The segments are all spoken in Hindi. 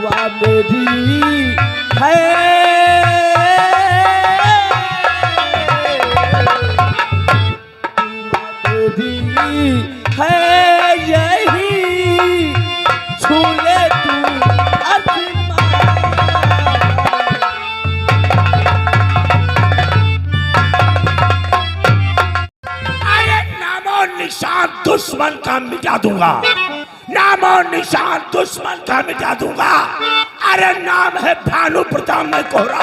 दुआ मेरी है, है यही छू ले तू अरे नामो निशान दुश्मन का मिटा दूंगा, नामो निशान दुश्मन का मिटा दूंगा। अरे नाम है भानु प्रताप में कोहरा।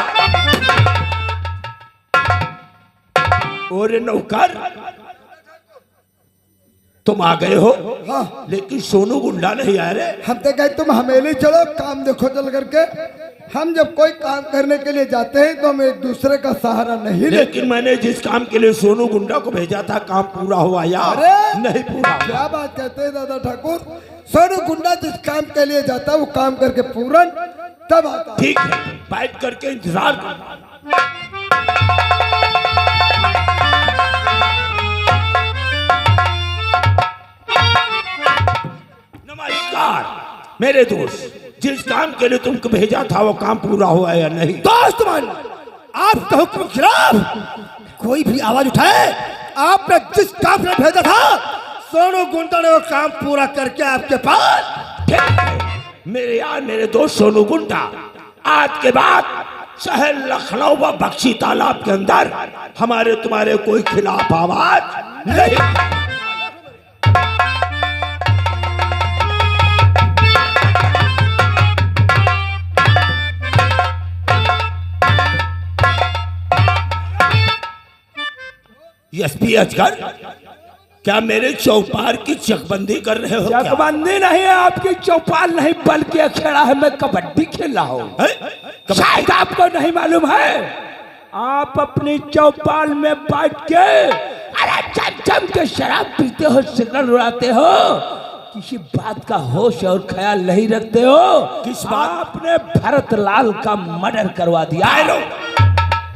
और नौकर तुम आ गए हो? हाँ। लेकिन सोनू गुंडा नहीं आ रहे। हम तो कहे तुम हमेली चलो, काम देखो चल करके। हम जब कोई काम करने के लिए जाते हैं तो हम एक दूसरे का सहारा नहीं लेते। लेकिन मैंने जिस काम के लिए सोनू गुंडा को भेजा था काम पूरा हुआ या नहीं पूरा? क्या बात कहते हैं दादा ठाकुर, सोनू गुंडा जिस काम के लिए जाता है वो काम करके पूरन तब आता है। ठीक है, बैठ करके इंतजार करना। नमस्कार मेरे दोस्त, जिस काम के लिए तुमको भेजा था वो काम पूरा हुआ या नहीं? दोस्त मन, आपके हुक्म के खिलाफ कोई भी आवाज उठाए, आपने जिस काम से भेजा था सोनू गुंडा ने वो काम पूरा करके आपके पास। मेरे यार मेरे दोस्त सोनू गुंडा, आज के बाद शहर लखनऊ व बख्शी तालाब के अंदर हमारे तुम्हारे कोई खिलाफ आवाज नहीं। एसपी अजगर, क्या मेरे चौपाल की चकबंदी कर रहे हो? चकबंदी नहीं है, आपकी चौपाल नहीं बल्कि अखेड़ा है। मैं कबड्डी खेल रहा हूँ, शायद आपको नहीं मालूम है। आप अपनी चौपाल में बैठ के अरे जम के शराब पीते हो, सिगरेट उड़ाते हो, किसी बात का होश और ख्याल नहीं रखते हो। किस बात? आपने भरत लाल का मर्डर करवा दिया।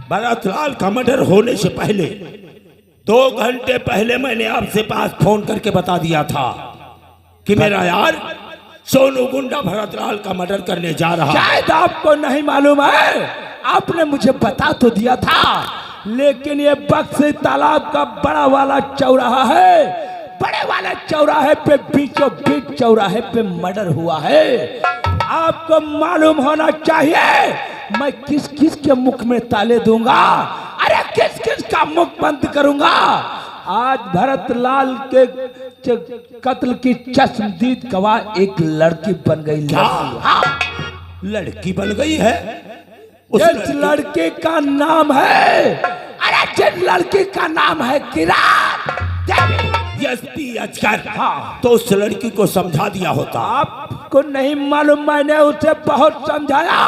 भरत लाल का मर्डर होने से पहले 2 घंटे पहले मैंने आपसे पास फोन करके बता दिया था कि मेरा यार सोनू गुंडा भरत लाल का मर्डर करने जा रहा है। शायद आपको नहीं मालूम है, आपने मुझे बता तो दिया था, लेकिन ये बख्शी तालाब का बड़ा वाला चौराहा है, बड़े वाले चौराहे पे बीचों बीच चौराहे पे मर्डर हुआ है। आपको मालूम होना चाहिए मैं किस किस के मुख में ताले दूंगा, अरे किस किस का मुख बंद करूंगा। आज भरत लाल के कत्ल की चश्मदीद गवाह एक लड़की बन गई। लड़की बन गई है? जिस लड़के का नाम है, अरे जिस लड़की का नाम है किरण। एसपी अजगर, हाँ, तो उस लड़की को समझा दिया होता। आपको नहीं मालूम, मैंने उसे बहुत समझाया,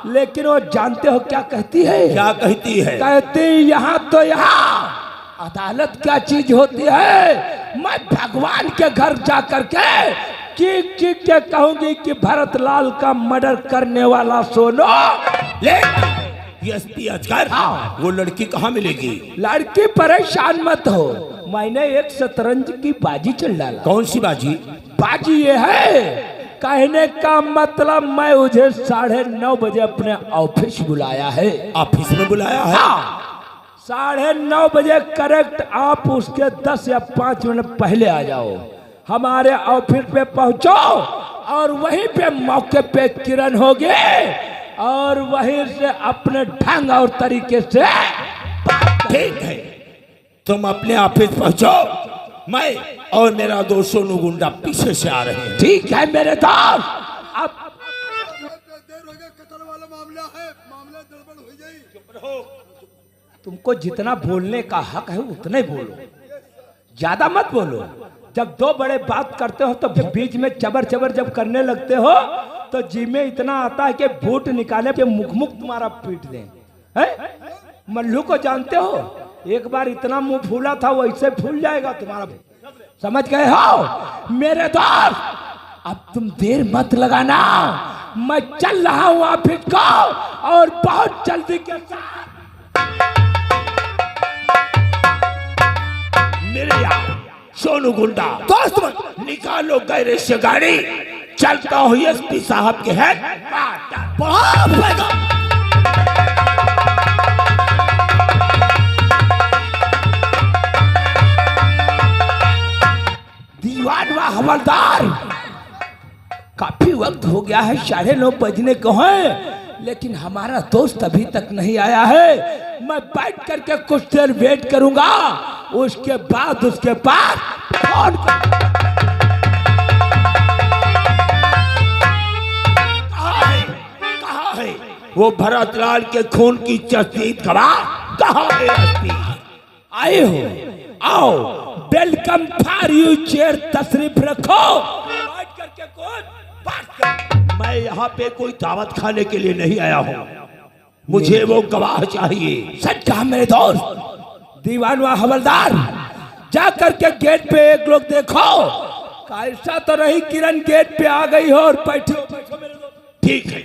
लेकिन वो जानते हो क्या कहती है? क्या कहती है? कहती यहाँ तो यहाँ अदालत क्या चीज होती है। मैं भगवान के घर जा करके चीख चीख के कहूंगी कि भरत लाल का मर्डर करने वाला सोनू। एसपी अजगर, हाँ, वो लड़की कहाँ मिलेगी? लड़की परेशान मत हो, मैंने एक शतरंज की बाजी चल डाला। कौन सी बाजी? बाजी ये है, कहने का मतलब मैं उसे 9:30 बजे अपने ऑफिस बुलाया है। ऑफिस में बुलाया है? हाँ, 9:30 बजे करेक्ट आप उसके 10 या 5 मिनट पहले आ जाओ, हमारे ऑफिस पे पहुंचो और वहीं पे मौके पे किरण होगी और वहीं से अपने ढंग और तरीके से। ठीक है, तुम अपने ऑफिस पहुंचो, मैं और मेरा दोस्त सोनू गुंडा पीछे से आ रहे हैं। ठीक है मेरे दोस्त। अब देर हो गया, कत्ल वाला मामला है, मामला गड़बड़ हो जाए। चुप रहो। तुमको जितना बोलने का हक है उतना ही बोलो, ज्यादा मत बोलो। जब 2 बड़े बात करते हो तो बीच में चबर चबर जब करने लगते हो तो जी में इतना आता है कि बूट निकाले के मुख मुख तुम्हारा पीट दें। हैं? मल्लू को जानते हो, एक बार इतना मुंह फूला था वैसे फूल जाएगा तुम्हारा, समझ गए हो मेरे दोस्त। अब तुम देर मत लगाना, मैं चल रहा हूं ऑफिस को और बहुत जल्दी के साथ। मेरे यार सोनू गुंडा, दोस्त मन, निकालो गैरेज से गाड़ी, चलता हूँ एसपी साहब के है। बढ़ा पड़ेगा। दीवान व हवलदार, काफी वक्त हो गया है, 9:30 बजने को है, लेकिन हमारा दोस्त अभी तक नहीं आया है। मैं बैठ करके कुछ देर वेट करूंगा, उसके बाद फोन कहाँ है वो भरतलाल के खून की चस्तीत गवाह? कहाँ है एसपी? आए हो? आओ, वेलकम फॉर यू, चेयर तशरीफ रखो। बैठ करके मैं यहाँ पे कोई दावत खाने के लिए नहीं आया हूँ, मुझे वो गवाह चाहिए। सच कहा मेरे दोस्त। दीवान व हवलदार, जा करके गेट पे एक लोग देखो। ऐसा तो नहीं किरण गेट पे आ गई हो और बैठो मेरे दोस्त। ठीक है।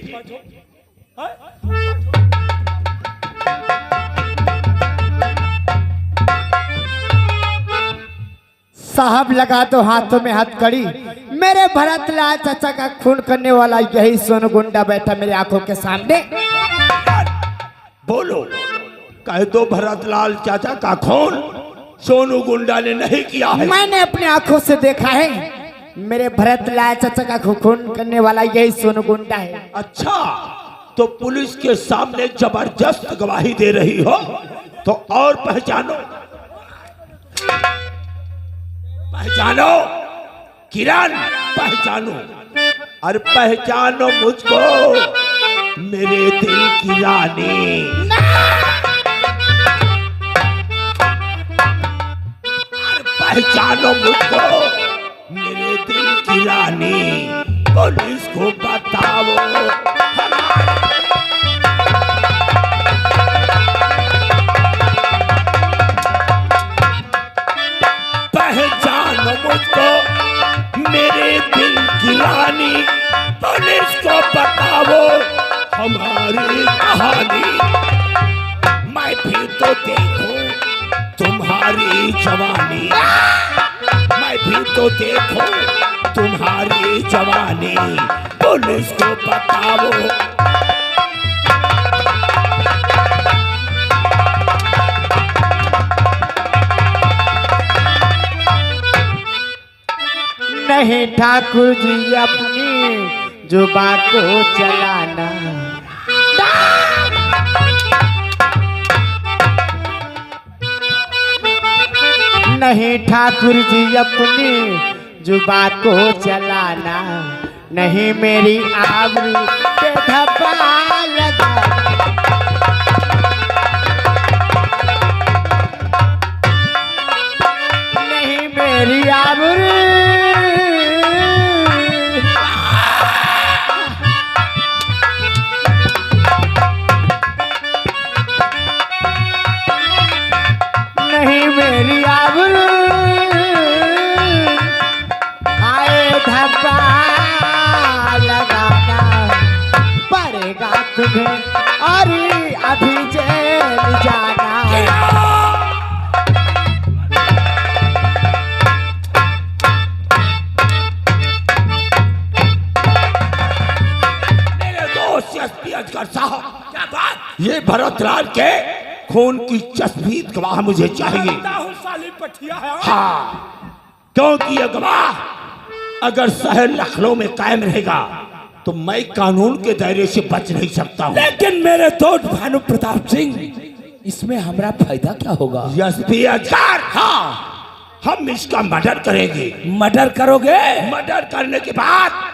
साहब लगा दो हाथों में हथकड़ी, मेरे भरतलाल चाचा का खून करने वाला यही सोनू गुंडा बैठा मेरे आंखों के सामने। बोलो, कह दो भरतलाल चाचा का खून सोनू गुंडा ने नहीं किया है। मैंने अपने आंखों से देखा है, मेरे भरतलाल चाचा का खून करने वाला यही सोनू गुंडा है। अच्छा, तो पुलिस के सामने जबरदस्त गवाही दे रही हो, तो और पहचानो किरण, पहचानो और पहचानो मुझको, मेरे दिल की रानी। और पहचानो मुझको, मेरे दिल की रानी। पुलिस को बताओ पहचानो मुझको, मेरे दिल की रानी। पुलिस को बताओ हमारी कहानी। मैं भी तो देखूं तुम्हारी जवानी, मैं भी तो देखूं तुम्हारी जवानी। पुलिस को बताओ नहीं ठाकुर जी अपनी जुबान को चलाना, नहीं ठाकुर जी अपनी जुबान को चलाना, नहीं मेरी आबरू पे धब्बा लगा। नहीं मेरी आबरू, नहीं मेरी आबरू, आए धब्बा लगाना पड़ेगा तुम्हें और अभी जेल जाना। साहब, क्या बात? ये भरतलाल के खून की चस्पीत गवाह मुझे चाहिए। हाँ, क्योंकि ये गवाह अगर शहर लखनऊ में कायम रहेगा तो मैं कानून के दायरे से बच नहीं सकता हूँ। लेकिन मेरे दोस्त भानु प्रताप सिंह, इसमें हमारा फायदा क्या होगा? एसपी अजगर, हाँ, हम इसका मर्डर करेंगे। मर्डर करोगे? मर्डर करने के बाद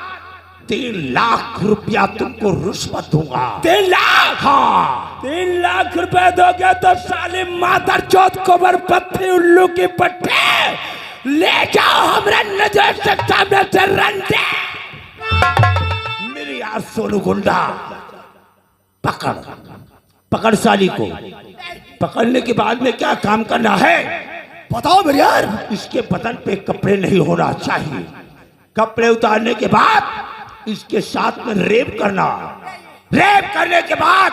3 लाख रुपया तुमको रिश्वत दूंगा। 3 लाख? हाँ। 3 लाख रुपए दोगे तो साले मादर चौथ कोबर पत्थी उल्लू की पट्टी ले जाओ हमरा नजर से सामने से रंडे। मेरे यार सोनू गुंडा, पकड़ साली को। पकड़ने के बाद में क्या काम करना है बताओ मेरे यार। इसके बदन पे कपड़े नहीं होना चाहिए। कपड़े उतारने के बाद इसके साथ में रेप करना। रेप करने के बाद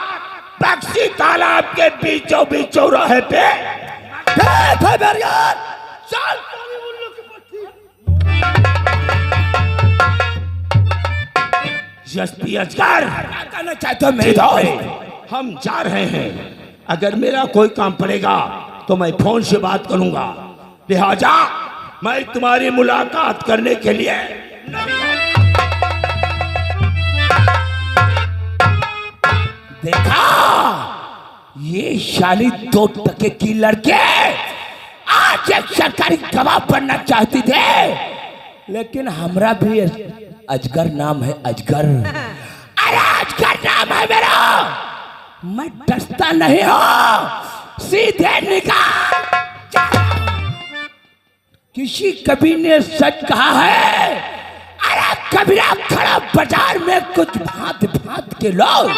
बक्सी तालाब के बीचों बीच चौराहे पे मेरे यार चल। एसपी अजगर क्या कहना चाहते हो मेरे दोस्त? हम जा रहे हैं, अगर मेरा कोई काम पड़ेगा तो मैं फोन से बात करूंगा, लिहाजा मैं तुम्हारी मुलाकात करने के लिए देखा, ये शाली 2 टके की लड़के आज एक सरकारी गवाह बनना चाहती थे, लेकिन हमरा भी अजगर नाम है, अजगर। अरे अजगर नाम है मेरा, मैं डरता नहीं हूं, सीधे निकाल। किसी कवि ने सच कहा है, अरे कबीरा खड़ा बाजार में कुछ भांत भांत के लोग,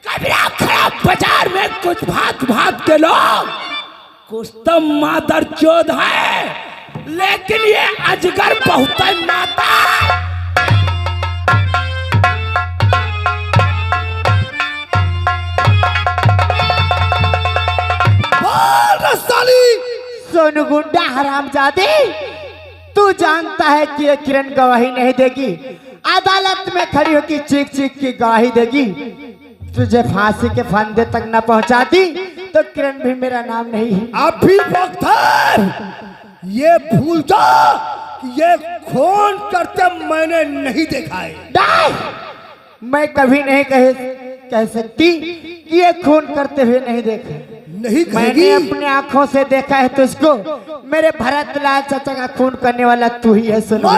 कबीरा खड़ा बाजार में कुछ भांत भांत के लोग, कुछ तो मादर चोद है, लेकिन ये अजगर बहुत नाता। सोनू गुंडा हरामजादी, तू जानता है कि ये किरण गवाही नहीं देगी, अदालत में खड़ी होकर चीख चीख की गवाही देगी। तुझे फांसी के फंदे तक न पहुंचाती तो किरण भी मेरा नाम नहीं है। अभी वक्त है, ये भूल जा कि ये खून करते मैंने नहीं देखा है। नहीं, मैं कभी नहीं कह सकती कि ये खून करते हुए नहीं देखा। नहीं मैंने कहेगी? अपने आंखों से देखा है तुझको, मेरे भरतलाल चाचा का खून करने वाला तू ही है। सुनो,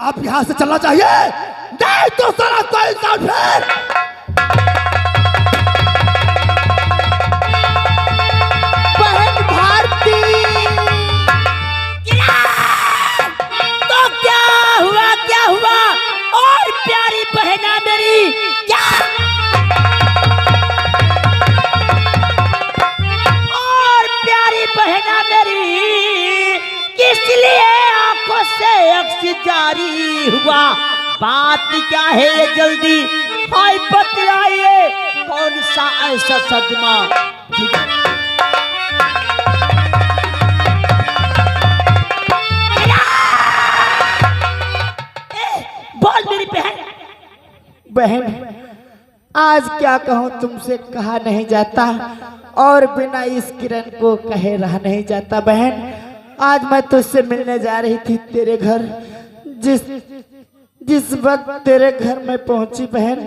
आप यहां से चलना चाहिए, नहीं तो सारा कोई इंसान फिर बहन भारती। तो क्या हुआ और प्यारी बहना मेरी, क्या और प्यारी बहना मेरी, किस लिए आंखों से अक्स जारी हुआ? बात क्या है ये, जल्दी हाय बतलाइए, कौन सा ऐसा सदमा? बोल मेरी बहन। बहन, आज क्या कहूँ तुमसे कहा नहीं जाता और बिना इस किरण को कहे रहा नहीं जाता। बहन, आज मैं तुझसे मिलने जा रही थी तेरे घर। जिस वक्त तेरे घर में पहुंची बहन,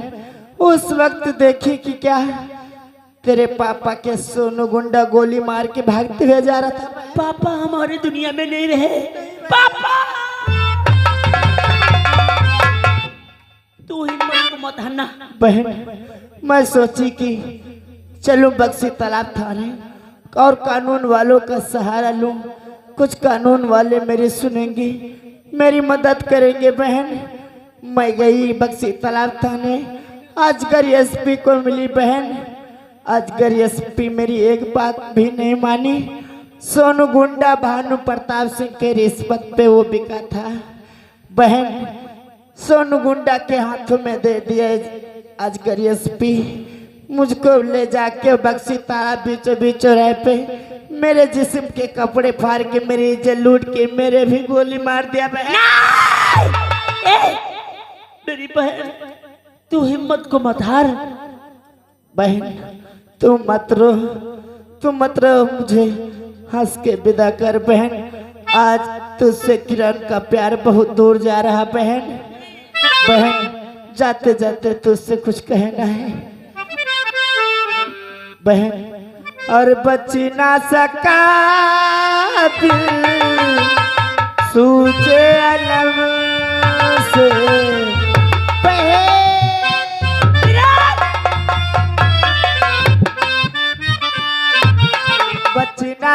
उस वक्त देखी कि क्या तेरे पापा के सोनू गुंडा गोली मार के भागते हुए जा रहा था। पापा हमारी दुनिया में नहीं रहे। पापा, तू हिम्मत को मत हारना। बहन, मैं सोची कि चलूं बक्सी तालाब थाने और कानून वालों का सहारा लूं। कुछ कानून वाले मेरी सुनेंगे, मेरी मदद करेंगे। बहन, मैं गई बक्सी तालाब थाने, अजगर एसपी को मिली। बहन, अजगर एसपी मेरी एक बात भी नहीं मानी। सोनू गुंडा भानु प्रताप सिंह के रिश्वत पे वो बिका था। बहन, सोनू गुंडा के हाथों में दे दिया अजगर एसपी। मुझको ले जाके बक्सी तालाब बीचों बीच चौराहे पे मेरे जिस्म के कपड़े फाड़ के, मेरी इज्जत लूट के मेरे भी गोली मार दिया। बहन, मेरी बहन, तू हिम्मत को मत हार। बहन, तू मत रो, मुझे हंस के विदा कर। बहन, आज तुझसे किरण का प्यार बहुत दूर जा रहा। बहन, जाते जाते तुझसे कुछ कहना है बहन। और बची ना सका दिल सूझे अलम से।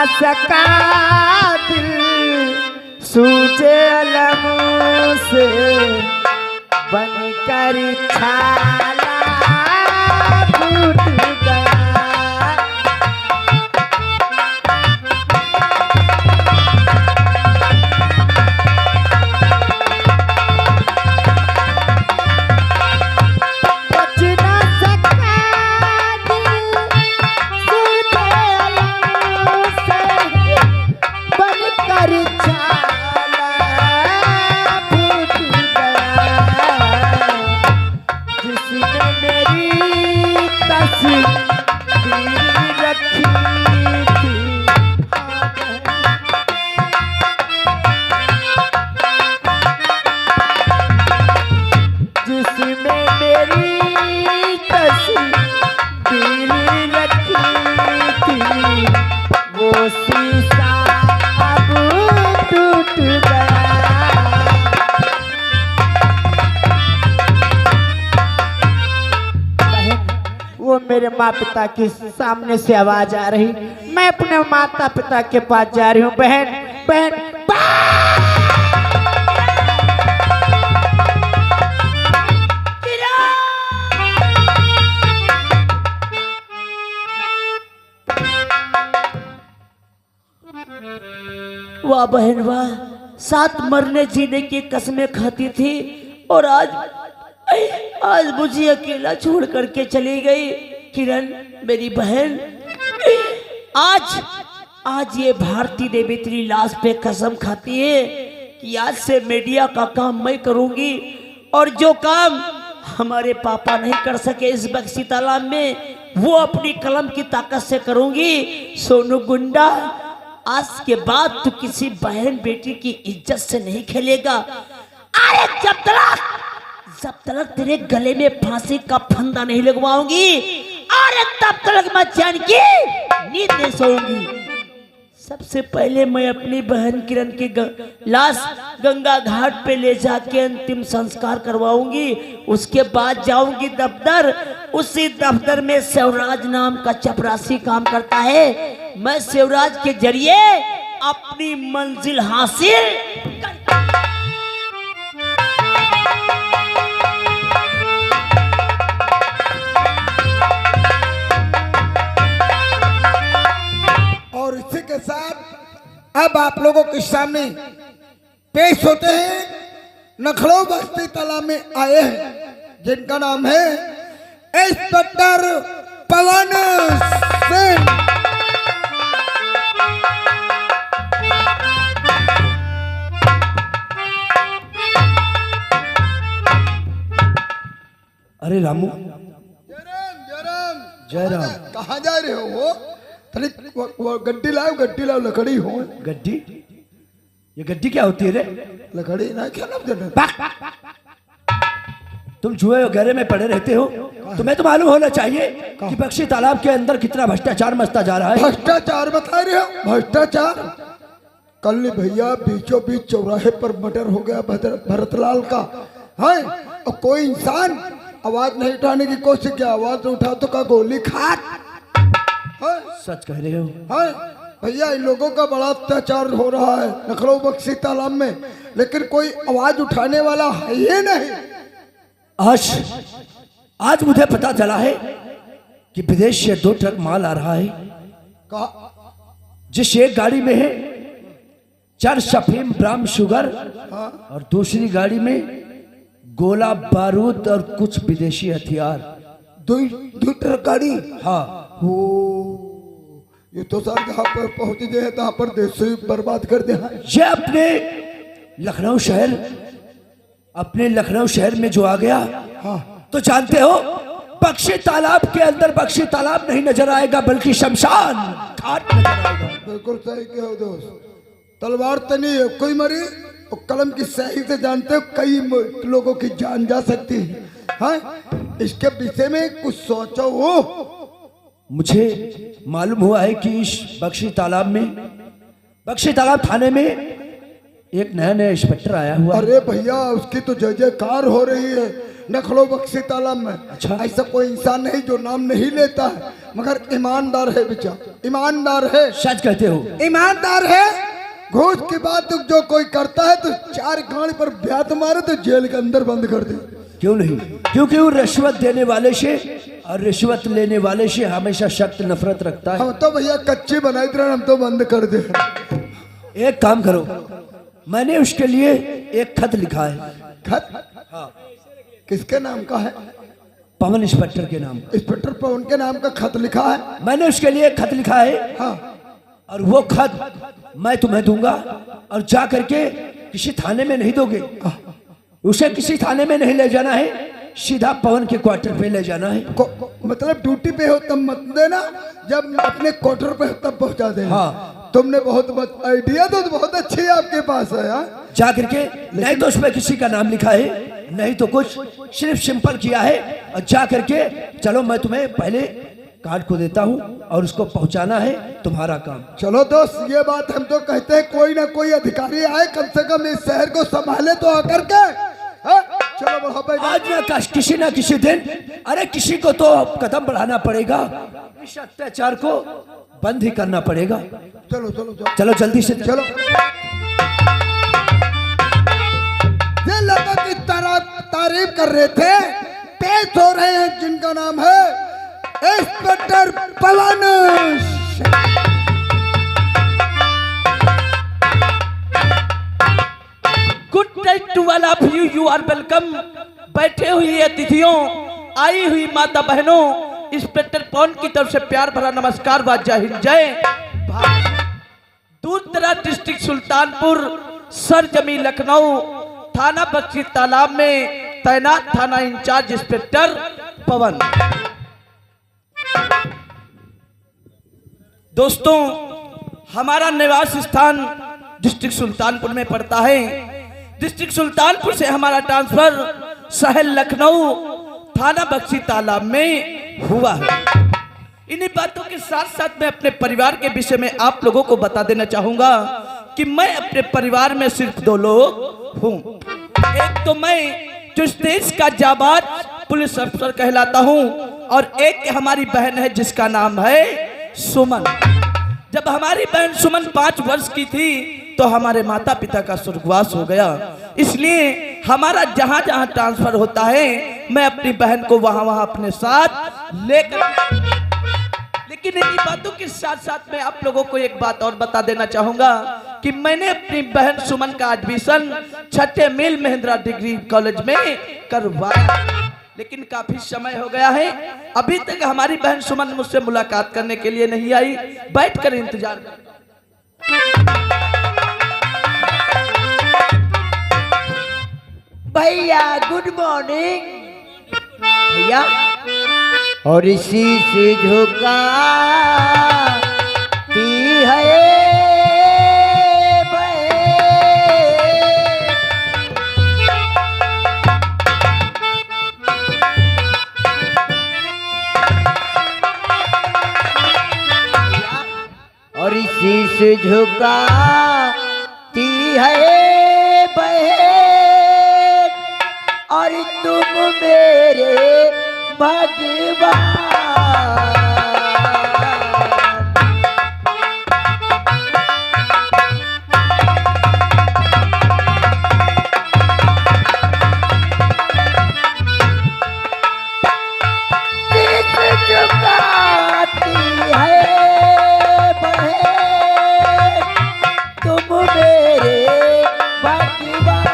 सका दिल सूझे अलम से बनकर छाला फूट गया। बच ना सका दिल सूझे अलम से बनकर छाला फूट गया। जिसने मेरी तस्वीर रखी थी जिसमें मेरी तस्वीर रखी थी वो शीशा अब टूट गया। वो मेरे माँ पिता के सामने से आवाज आ रही, मैं अपने माता पिता के पास जा रही हूँ। बहन बहन वाह बहन वाह, साथ मरने जीने की कसमें खाती थी और आज मुझे अकेला छोड़ करके चली गई। किरण मेरी बहन, आज ये भारती देवी तेरी लाश पे कसम खाती है कि आज से मीडिया का काम मैं करूंगी और जो काम हमारे पापा नहीं कर सके इस बक्सी तालाब में वो अपनी कलम की ताकत से करूंगी। सोनू गुंडा, आज के बाद तू किसी बहन बेटी की इज्जत से नहीं खेलेगा। अरे जब तक तेरे गले में फांसी का फंदा नहीं लगवाऊंगी, अरे तब तक मैं चैन की नींद नहीं सोऊंगी। सबसे पहले मैं अपनी बहन किरण की लाश गंगा घाट पे ले जाके अंतिम संस्कार करवाऊंगी। उसके बाद जाऊंगी दफ्तर, उसी दफ्तर में शिवराज नाम का चपरासी काम करता है। मैं शिवराज के जरिए अपनी मंजिल हासिल और इसी के साथ अब आप लोगों के सामने पेश होते हैं नखड़ो बस्ती तालाब में आए हैं जिनका नाम है इंस्पेक्टर पवन सिंह। अरे रामू, जय राम। कहाँ जा रहे हो? वो तरी वो गड्डी लाओ लकड़ी हो। गड्डी? ये गड्डी क्या होती है रे? लकड़ी ना क्या नाम? तुम जुए गहरे में पड़े रहते हो, तुम्हें तो मालूम होना चाहिए कि बक्शी तालाब के अंदर कितना भ्रष्टाचार मचता जा रहा है। भ्रष्टाचार बता रहे हो? भ्रष्टाचार कल भैया बीचों बीच चौराहे पर मर्डर हो गया भरतलाल का है, और कोई इंसान आवाज नहीं उठाने की कोशिश किया। आवाज उठा तो का गोली खाट। सच कह रहे हो? है भैया, इन लोगों का बड़ा अत्याचार हो रहा है नखड़ो बक्सी तालाब में, लेकिन कोई आवाज उठाने वाला है ही नहीं। आज मुझे पता चला है कि विदेश से 2 ट्रक माल आ रहा है। जिस एक गाड़ी में है 4 अफीम ब्राउन शुगर और दूसरी गाड़ी में गोला बारूद और कुछ विदेशी हथियार। 2 ट्रक गाड़ी? हाँ। हो, ये तो सर जहाँ पर पहुंच गए तहाँ पर देश से बर्बाद कर दे। ये अपने लखनऊ शहर में जो आ गया, हाँ, तो जानते हो बक्शी तालाब के अंदर बक्शी तालाब नहीं नजर आएगा बल्कि शमशान घाट नजर आएगा। बिल्कुल सही कहो दोस्त। तलवार तनी है कोई मरी और कलम की सही से जानते हो कई लोगों की जान जा सकती है। हाँ, इसके विषय में कुछ सोचो हो। मुझे मालूम हुआ है कि इस बक्शी तालाब थाने में एक नया इंस्पेक्टर आया हुआ। अरे भैया, उसकी तो जय जयकार हो रही है नखड़ो बक्सी तालाब में। अच्छा? ऐसा कोई इंसान नहीं जो नाम नहीं लेता है। मगर ईमानदार है बेचा, ईमानदार है, सच कहते हो? ईमानदार है। घूस की बात तो जो कोई करता है तो 4 गाड़ी पर ब्यात मारे तो जेल के अंदर बंद कर दे। क्यों नहीं? क्योंकि वो रिश्वत देने वाले से और रिश्वत लेने वाले से हमेशा सख्त नफरत रखता है। हम तो भैया कच्ची बनाई थे, हम तो बंद कर दे। एक काम करो, मैंने उसके लिए एक खत लिखा है। खत? किसके नाम का है? पवन इंस्पेक्टर के नाम। इंस्पेक्टर पवन के नाम का खत लिखा है? मैंने उसके लिए एक खत लिखा है। हाँ। और वो खत मैं तुम्हें दूंगा और जा करके किसी थाने में नहीं दोगे, उसे किसी थाने में नहीं ले जाना है, सीधा पवन के क्वार्टर पे ले जाना है। मतलब ड्यूटी पे हो तब मत देना, जब अपने क्वार्टर पे हो तब पहुंचा देना। हाँ। तुमने बहुत आइडिया तो बहुत अच्छी है आपके पास है। हाँ? जा करके नहीं तो उसमें किसी का नाम लिखा है, नहीं तो कुछ, सिर्फ सिंपल किया है। और जा करके चलो, मैं तुम्हें पहले कार्ड को देता हूँ और उसको पहुंचाना है, तुम्हारा काम। चलो दोस्त, ये बात हम तो कहते हैं कोई ना कोई अधिकारी आए, कम से कम इस शहर को संभाले तो आकर के। हाँ? चलो बढ़ो भाई। आज ना किसी ना किसी दिन, अरे किसी को तो कदम बढ़ाना पड़ेगा, इस अत्याचार को बंद ही करना पड़ेगा। चलो चलो चलो चलो जल्दी से चलो। ये लोगों की तारीफ कर रहे थे, पेश हो रहे हैं जिनका नाम है inspector Pawan. Good night to all of you, you are welcome. बैठे हुई अतिथियों, आई हुई माता बहनों, इंस्पेक्टर पवन की तरफ से प्यार भरा नमस्कार व जय हिंद जय भारत। दूरदराज डिस्ट्रिक्ट सुल्तानपुर, सरजमी लखनऊ, थाना बख्शी तालाब में तैनात थाना इंचार्ज इंस्पेक्टर पवन। दोस्तों, हमारा निवास स्थान डिस्ट्रिक्ट सुल्तानपुर में पड़ता है। डिस्ट्रिक्ट सुल्तानपुर से हमारा ट्रांसफर शहर लखनऊ थाना बख्शी तालाब में हुआ है। इन्हीं बातों के साथ साथ मैं अपने परिवार के विषय में आप लोगों को बता देना चाहूंगा कि मैं अपने परिवार में सिर्फ 2 लोग हूं। एक तो मैं जो इस देश का जाबाज पुलिस अफसर कहलाता हूं, और एक हमारी बहन है जिसका नाम है सुमन। जब हमारी बहन सुमन 5 वर्ष की थी तो हमारे माता पिता का स्वर्गवास हो गया। इसलिए हमारा जहां जहां ट्रांसफर होता है, मैं अपनी बहन को वहां वहां अपने साथ लेकर। लेकिन इन्हीं बातों के साथ साथ मैं आप लोगों को एक बात और बता देना चाहूंगा कि मैंने अपनी बहन सुमन का एडमिशन 6ठे मील महिंद्रा डिग्री कॉलेज में करवाया। लेकिन काफी समय हो गया है, अभी तक हमारी बहन सुमन मुझसे मुलाकात करने के लिए नहीं आई। बैठकर इंतजार कर। भैया गुड मॉर्निंग। भैया, और इसी से झुका है और इसी से झुकाती है बहन, और तुम मेरे भगवान। झुकाती है बहन, तुम मेरे भगवान।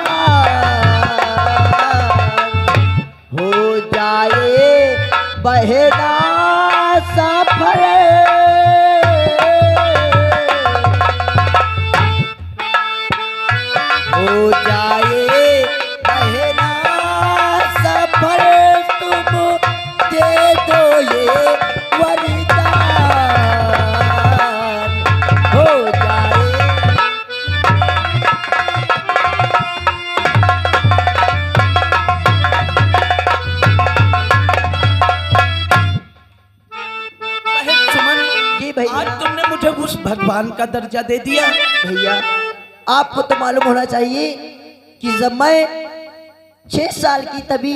हो जाए बहना सफल, हो जाए बहना सफल, तुम दे दो ये वरदान। हो जाए बहन सुमन, जी भैया। आज तुमने मुझे उस भगवान का दर्जा दे दिया। भैया, आपको तो मालूम होना चाहिए कि जब मैं 6 साल की तभी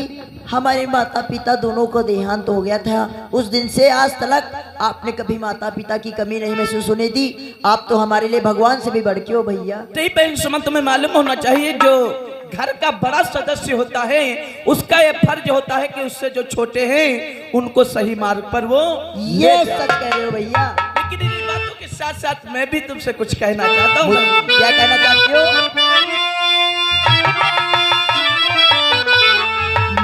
हमारे माता पिता दोनों को देहांत हो गया था। उस दिन से आज तक आपने कभी माता पिता की कमी नहीं महसूस होने दी। आप तो हमारे लिए भगवान से भी बढ़ के हो भैया। नहीं बहन सुमन, तुम्हें मालूम होना चाहिए जो घर का बड़ा सदस्य होता है उसका ये फर्ज होता है कि उससे जो छोटे हैं उनको सही मार्ग पर वो ये सच कह रहे हो भैया। लेकिन इन बातों के साथ साथ मैं भी तुमसे कुछ कहना चाहता हूँ। क्या कहना चाहते हो?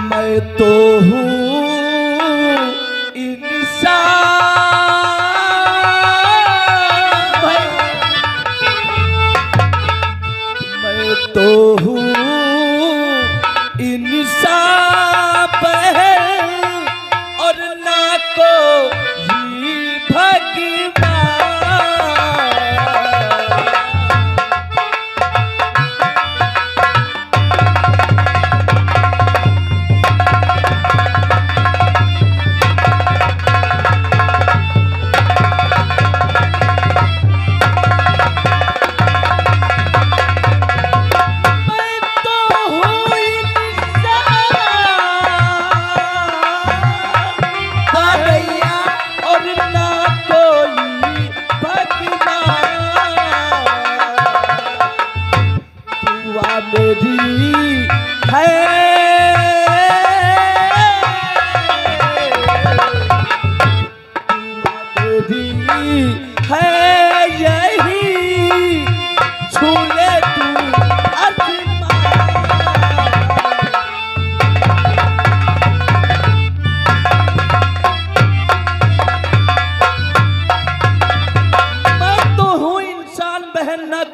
मैं तो हूँ इंसान, मैं तो हूँ इंसान बहन और ना कोई भगवान।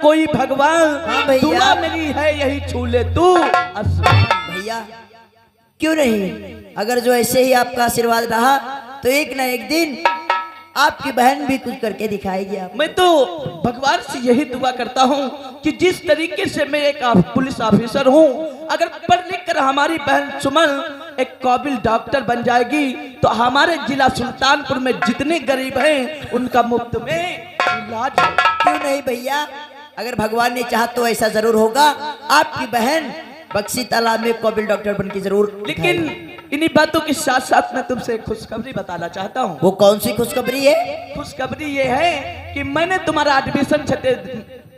कोई भगवान, दुआ मेरी है यही छू ले तू आसमान। भैया क्यों नहीं, अगर जो ऐसे ही आपका आशीर्वाद रहा तो एक ना एक दिन आपकी बहन भी कुछ करके दिखाएगी। आप मैं तो भगवान से यही दुआ करता हूँ कि जिस तरीके से मैं एक पुलिस ऑफिसर हूँ, अगर पढ़ लिख कर हमारी बहन सुमन एक काबिल डॉक्टर बन जाएगी तो हमारे जिला सुल्तानपुर में जितने गरीब हैं उनका मुफ्त में इलाज। क्यों नहीं भैया, अगर भगवान ने चाहा तो ऐसा जरूर होगा। आपकी बहन बक्सी तालाब में काबिल डॉक्टर बन के जरूर। लेकिन इन्हीं बातों के साथ साथ मैं तुमसे एक खुशखबरी बताना चाहता हूँ। वो कौन सी खुशखबरी है? खुशखबरी ये है कि मैंने तुम्हारा एडमिशन छठे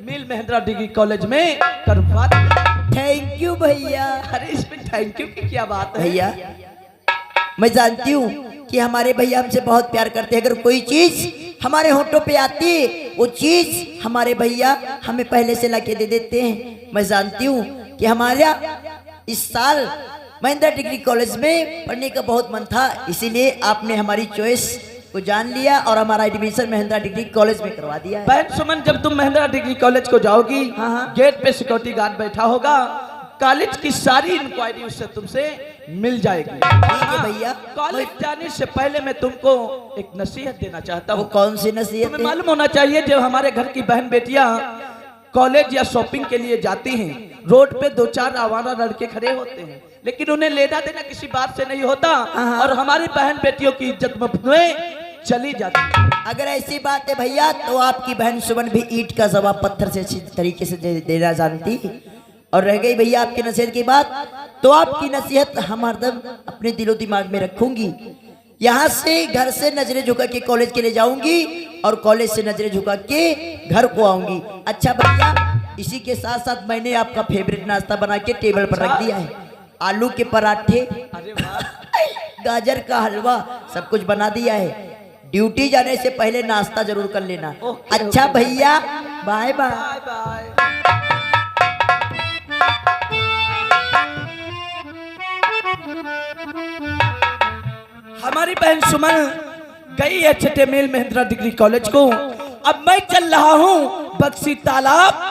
मिल महिंद्रा डिग्री कॉलेज में करवा दिया। थैंक यू भैया। अरे इसमें थैंक यू की क्या बात है भैया, मैं जानती हूँ कि हमारे भैया हमसे बहुत प्यार करते हैं। अगर कोई चीज हमारे होठों पे आती है वो चीज हमारे भैया हमें पहले से लाके दे देते हैं। मैं जानती हूँ कि हमारा इस साल महिंद्रा डिग्री कॉलेज में पढ़ने का बहुत मन था, इसीलिए आपने हमारी चॉइस को जान लिया और हमारा एडमिशन महिंद्रा डिग्री कॉलेज में करवा दिया है। बहन सुमन, जब तुम महिंद्रा डिग्री कॉलेज को जाओगी, गेट पे सिक्योरिटी गार्ड बैठा होगा, कॉलेज की सारी इंक्वायरी उससे तुमसे मिल जाएगी। ठीक है भैया। कॉलेज जाने से पहले मैं तुमको एक नसीहत देना चाहता हूँ। कौन सी नसीहत? तुम्हें मालूम होना चाहिए जब हमारे घर की बहन बेटियां कॉलेज या शॉपिंग के लिए जाती हैं, रोड पे दो चार आवारा लड़के खड़े होते हैं, लेकिन उन्हें लेना देना किसी बात से नहीं होता और हमारी बहन बेटियों की इज्जत में चली जाती है। अगर ऐसी बात है भैया तो आपकी बहन सुमन भी ईंट का जवाब पत्थर से अच्छी तरीके से देना जानती। और रह गई भैया आपकी नसीहत की बात, तो आपकी नसीहत हम हरदम अपने दिलो दिमाग में रखूंगी। यहाँ से घर से नजरें झुका के कॉलेज के लिए जाऊंगी और कॉलेज से नजरें झुका के घर को आऊंगी। अच्छा भैया, इसी के साथ साथ मैंने आपका फेवरेट नाश्ता बना के टेबल पर रख दिया है। आलू के पराठे, गाजर का हलवा, सब कुछ बना दिया है। ड्यूटी जाने से पहले नाश्ता जरूर कर लेना। अच्छा भैया, बाय बाय। हमारी बहन सुमन गई है छठे मेल महिंद्रा डिग्री कॉलेज को। अब मैं चल रहा हूँ बक्सी तालाब